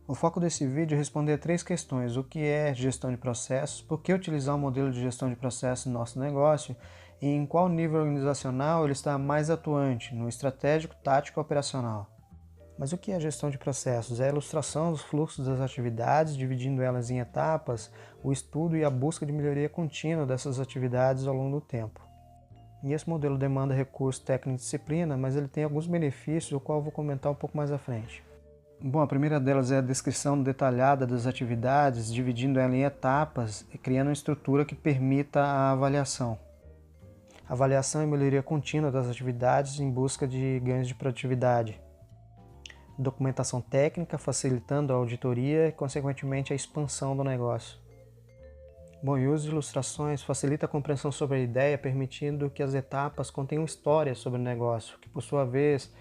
O foco desse vídeo é responder 3 questões: o que é gestão de processos, por que utilizar o modelo de gestão de processos no nosso negócio e em qual nível organizacional ele está mais atuante, no estratégico, tático ou operacional. Mas o que é gestão de processos? É a ilustração dos fluxos das atividades, dividindo elas em etapas, o estudo e a busca de melhoria contínua dessas atividades ao longo do tempo. E esse modelo demanda recurso técnico e disciplina, mas ele tem alguns benefícios, o qual eu vou comentar um pouco mais à frente. Bom, a primeira delas é a descrição detalhada das atividades, dividindo ela em etapas e criando uma estrutura que permita a avaliação. Avaliação e melhoria contínua das atividades em busca de ganhos de produtividade. Documentação técnica, facilitando a auditoria e, consequentemente, a expansão do negócio. Bom, e o uso de ilustrações facilita a compreensão sobre a ideia, permitindo que as etapas contenham histórias sobre o negócio, que, por sua vez,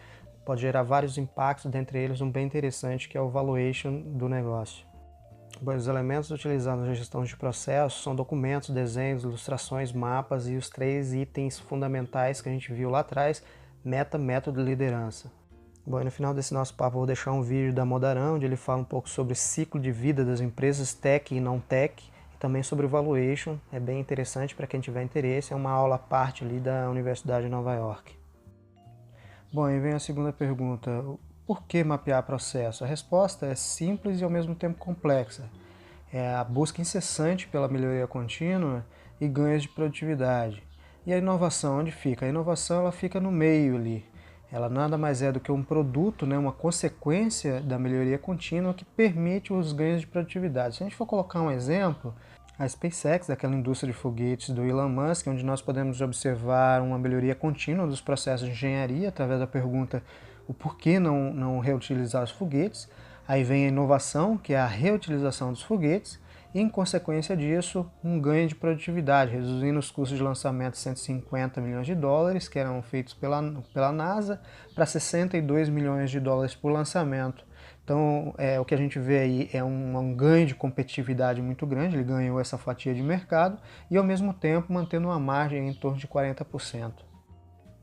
pode gerar vários impactos, dentre eles um bem interessante, que é o valuation do negócio. Bom, os elementos utilizados na gestão de processos são documentos, desenhos, ilustrações, mapas e os 3 itens fundamentais que a gente viu lá atrás: meta, método e liderança. Bom, e no final desse nosso papo eu vou deixar um vídeo da Modarão, onde ele fala um pouco sobre o ciclo de vida das empresas tech e não tech, e também sobre o valuation. É bem interessante para quem tiver interesse, é uma aula à parte ali da Universidade de Nova York. Bom, aí vem a segunda pergunta: por que mapear processo? A resposta é simples e ao mesmo tempo complexa. É a busca incessante pela melhoria contínua e ganhos de produtividade. E a inovação, onde fica? A inovação ela fica no meio ali. Ela nada mais é do que um produto, né, uma consequência da melhoria contínua que permite os ganhos de produtividade. Se a gente for colocar um exemplo, a SpaceX, daquela indústria de foguetes do Elon Musk, onde nós podemos observar uma melhoria contínua dos processos de engenharia através da pergunta o porquê não reutilizar os foguetes. Aí vem a inovação, que é a reutilização dos foguetes, e em consequência disso, um ganho de produtividade, reduzindo os custos de lançamento de 150 milhões de dólares, que eram feitos pela NASA, para 62 milhões de dólares por lançamento. Então, o que a gente vê aí é um ganho de competitividade muito grande, ele ganhou essa fatia de mercado e, ao mesmo tempo, mantendo uma margem em torno de 40%.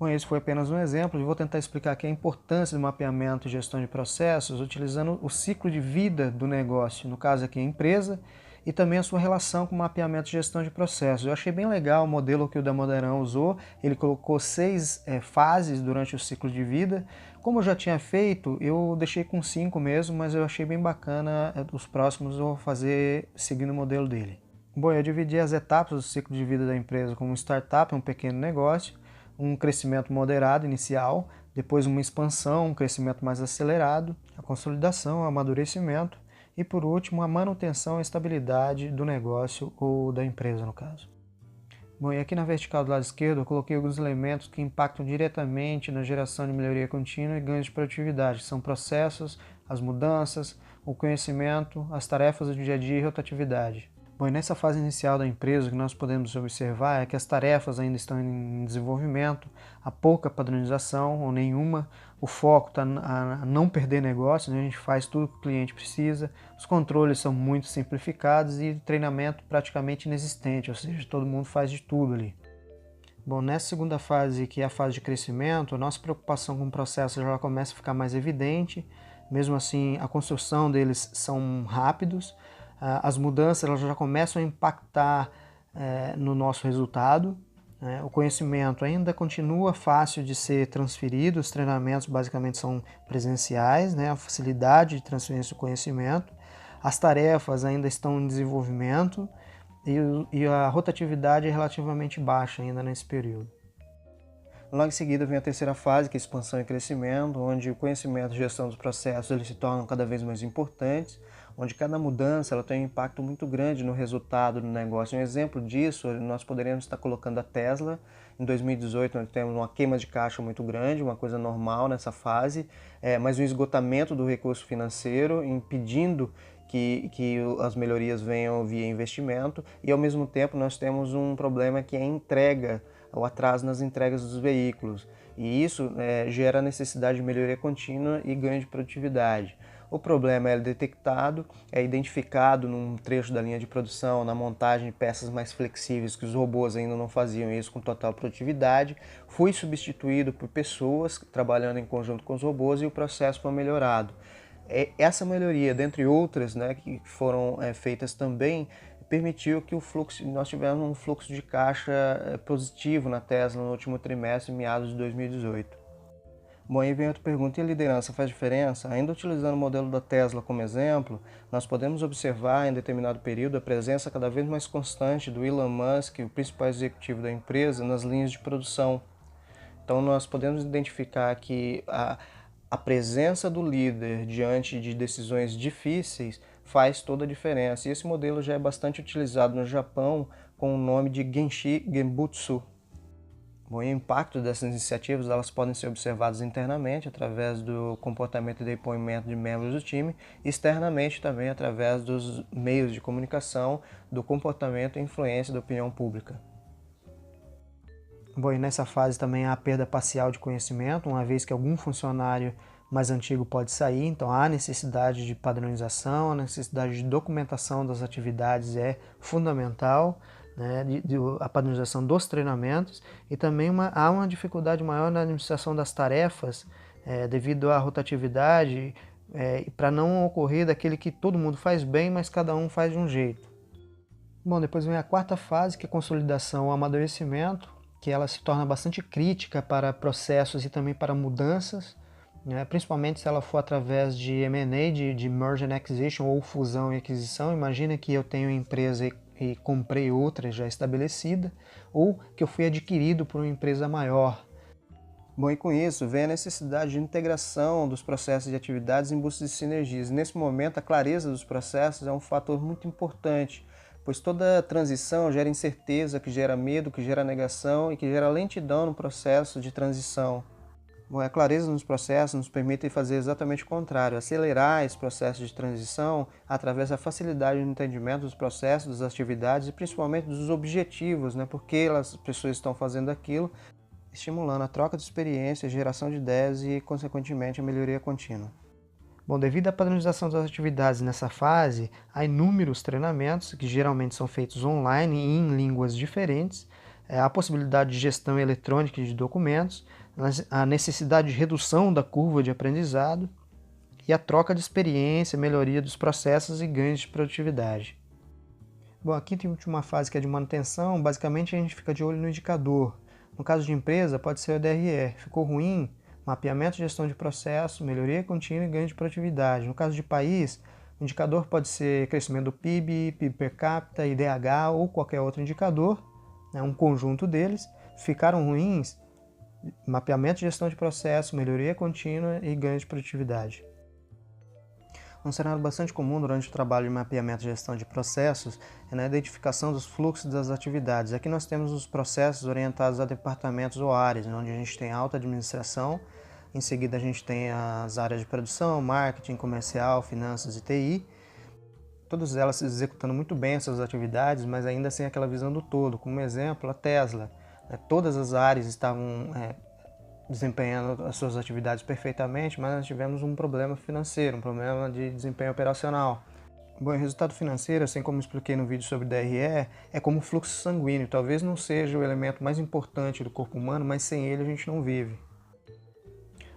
Bom, esse foi apenas um exemplo e vou tentar explicar aqui a importância do mapeamento e gestão de processos utilizando o ciclo de vida do negócio, no caso aqui a empresa, e também a sua relação com o mapeamento e gestão de processos. Eu achei bem legal o modelo que o da Modarão usou, ele colocou 6 fases durante o ciclo de vida. Como eu já tinha feito, eu deixei com 5 mesmo, mas eu achei bem bacana, os próximos eu vou fazer seguindo o modelo dele. Bom, eu dividi as etapas do ciclo de vida da empresa como um startup, um pequeno negócio, um crescimento moderado inicial, depois uma expansão, um crescimento mais acelerado, a consolidação, o amadurecimento e, por último, a manutenção e estabilidade do negócio ou da empresa, no caso. Bom, e aqui na vertical do lado esquerdo eu coloquei alguns elementos que impactam diretamente na geração de melhoria contínua e ganhos de produtividade, que são processos, as mudanças, o conhecimento, as tarefas do dia a dia e rotatividade. Bom, e nessa fase inicial da empresa, o que nós podemos observar é que as tarefas ainda estão em desenvolvimento, há pouca padronização ou nenhuma, o foco está a não perder negócio, né? A gente faz tudo que o cliente precisa, os controles são muito simplificados e o treinamento praticamente inexistente, ou seja, todo mundo faz de tudo ali. Bom, nessa segunda fase, que é a fase de crescimento, a nossa preocupação com o processo já começa a ficar mais evidente, mesmo assim a construção deles são rápidos, as mudanças elas já começam a impactar no nosso resultado, o conhecimento ainda continua fácil de ser transferido, os treinamentos basicamente são presenciais, a facilidade de transferência do conhecimento, as tarefas ainda estão em desenvolvimento e a rotatividade é relativamente baixa ainda nesse período. Logo em seguida vem a terceira fase, que é expansão e crescimento, onde o conhecimento e gestão dos processos eles se tornam cada vez mais importantes, onde cada mudança ela tem um impacto muito grande no resultado do negócio. Um exemplo disso, nós poderíamos estar colocando a Tesla. Em 2018 nós temos uma queima de caixa muito grande, uma coisa normal nessa fase, mas um esgotamento do recurso financeiro, impedindo que as melhorias venham via investimento, e ao mesmo tempo nós temos um problema que é a entrega, o atraso nas entregas dos veículos, e isso gera a necessidade de melhoria contínua e ganho de produtividade. O problema é detectado, é identificado num trecho da linha de produção, na montagem de peças mais flexíveis, que os robôs ainda não faziam isso com total produtividade, foi substituído por pessoas trabalhando em conjunto com os robôs e o processo foi melhorado. Essa melhoria, dentre outras, né, que foram feitas também, permitiu que nós tivemos um fluxo de caixa positivo na Tesla no último trimestre, meados de 2018. Bom, aí vem outra pergunta: e a liderança faz diferença? Ainda utilizando o modelo da Tesla como exemplo, nós podemos observar em determinado período a presença cada vez mais constante do Elon Musk, o principal executivo da empresa, nas linhas de produção. Então nós podemos identificar que a presença do líder diante de decisões difíceis faz toda a diferença. E esse modelo já é bastante utilizado no Japão com o nome de Genshi Genbutsu. Bom, o impacto dessas iniciativas elas podem ser observadas internamente através do comportamento e depoimento de membros do time e externamente também através dos meios de comunicação, do comportamento e influência da opinião pública. Bom, e nessa fase também há a perda parcial de conhecimento, uma vez que algum funcionário mais antigo pode sair, então há necessidade de padronização, a necessidade de documentação das atividades é fundamental, né, a padronização dos treinamentos, e também há uma dificuldade maior na administração das tarefas devido à rotatividade, para não ocorrer daquele que todo mundo faz bem, mas cada um faz de um jeito. Bom, depois vem a quarta fase, que é a consolidação, o amadurecimento, que ela se torna bastante crítica para processos e também para mudanças, né? Principalmente se ela for através de M&A, de Merger and Acquisition ou fusão e aquisição. Imagina que eu tenho uma empresa e comprei outra já estabelecida, ou que eu fui adquirido por uma empresa maior. Bom, e com isso vem a necessidade de integração dos processos e atividades em busca de sinergias. Nesse momento, a clareza dos processos é um fator muito importante, pois toda transição gera incerteza, que gera medo, que gera negação e que gera lentidão no processo de transição. Bom, a clareza nos processos nos permite fazer exatamente o contrário, acelerar esse processo de transição através da facilidade no entendimento dos processos, das atividades e principalmente dos objetivos, né? Por que as pessoas estão fazendo aquilo, estimulando a troca de experiências, geração de ideias e, consequentemente, a melhoria contínua. Bom, devido à padronização das atividades nessa fase, há inúmeros treinamentos que geralmente são feitos online e em línguas diferentes, a possibilidade de gestão eletrônica de documentos, a necessidade de redução da curva de aprendizado e a troca de experiência, melhoria dos processos e ganhos de produtividade. Bom, a quinta e última fase, que é de manutenção, basicamente a gente fica de olho no indicador. No caso de empresa, pode ser o DRE. Ficou ruim? Mapeamento e gestão de processo, melhoria contínua e ganho de produtividade. No caso de país, o indicador pode ser crescimento do PIB, PIB per capita, IDH ou qualquer outro indicador, né, um conjunto deles. Ficaram ruins? Mapeamento e gestão de processo, melhoria contínua e ganho de produtividade. Um cenário bastante comum durante o trabalho de mapeamento e gestão de processos é na identificação dos fluxos das atividades. Aqui nós temos os processos orientados a departamentos ou áreas, onde a gente tem alta administração, em seguida a gente tem as áreas de produção, marketing, comercial, finanças e TI, todas elas executando muito bem essas atividades, mas ainda sem aquela visão do todo. Como exemplo, a Tesla. Todas as áreas estavam desempenhando as suas atividades perfeitamente, mas nós tivemos um problema financeiro, um problema de desempenho operacional. Bom, o resultado financeiro, assim como expliquei no vídeo sobre DRE, é como o fluxo sanguíneo. Talvez não seja o elemento mais importante do corpo humano, mas sem ele a gente não vive.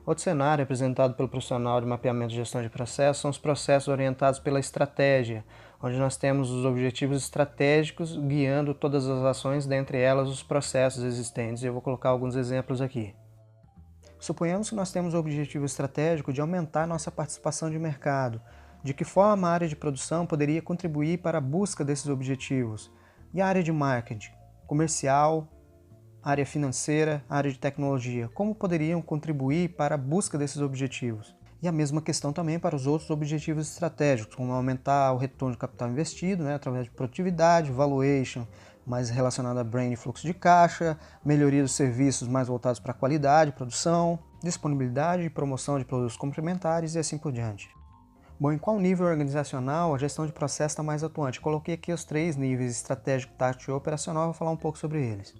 Outro cenário apresentado pelo profissional de mapeamento e gestão de processos são os processos orientados pela estratégia, onde nós temos os objetivos estratégicos guiando todas as ações, dentre elas os processos existentes. Eu vou colocar alguns exemplos aqui. Suponhamos que nós temos o objetivo estratégico de aumentar nossa participação de mercado. De que forma a área de produção poderia contribuir para a busca desses objetivos? E a área de marketing, comercial, área financeira, área de tecnologia, como poderiam contribuir para a busca desses objetivos? E a mesma questão também para os outros objetivos estratégicos, como aumentar o retorno de capital investido, através de produtividade, valuation, mais relacionado a brand e fluxo de caixa, melhoria dos serviços mais voltados para a qualidade, produção, disponibilidade e promoção de produtos complementares e assim por diante. Bom, em qual nível organizacional a gestão de processo está mais atuante? Coloquei aqui os 3 níveis: estratégico, tático e operacional, vou falar um pouco sobre eles.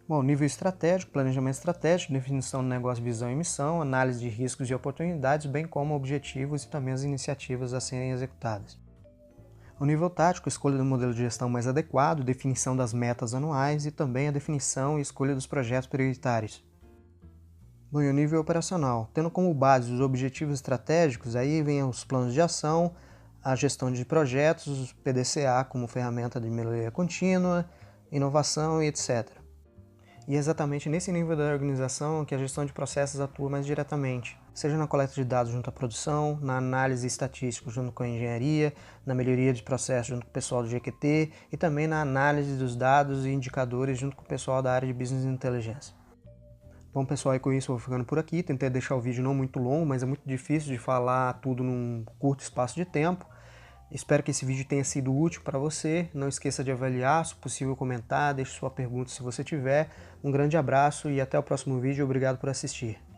Bom, nível estratégico, planejamento estratégico, definição do negócio, visão e missão, análise de riscos e oportunidades, bem como objetivos e também as iniciativas a serem executadas. O nível tático, escolha do modelo de gestão mais adequado, definição das metas anuais e também a definição e escolha dos projetos prioritários. Bom, e o nível operacional, tendo como base os objetivos estratégicos, aí vem os planos de ação, a gestão de projetos, PDCA como ferramenta de melhoria contínua, inovação e etc. E é exatamente nesse nível da organização que a gestão de processos atua mais diretamente, seja na coleta de dados junto à produção, na análise estatística junto com a engenharia, na melhoria de processos junto com o pessoal do GQT e também na análise dos dados e indicadores junto com o pessoal da área de Business Intelligence. Bom, pessoal, e com isso eu vou ficando por aqui. Tentei deixar o vídeo não muito longo, mas é muito difícil de falar tudo num curto espaço de tempo. Espero que esse vídeo tenha sido útil para você. Não esqueça de avaliar, se possível comentar, deixe sua pergunta se você tiver. Um grande abraço e até o próximo vídeo. Obrigado por assistir.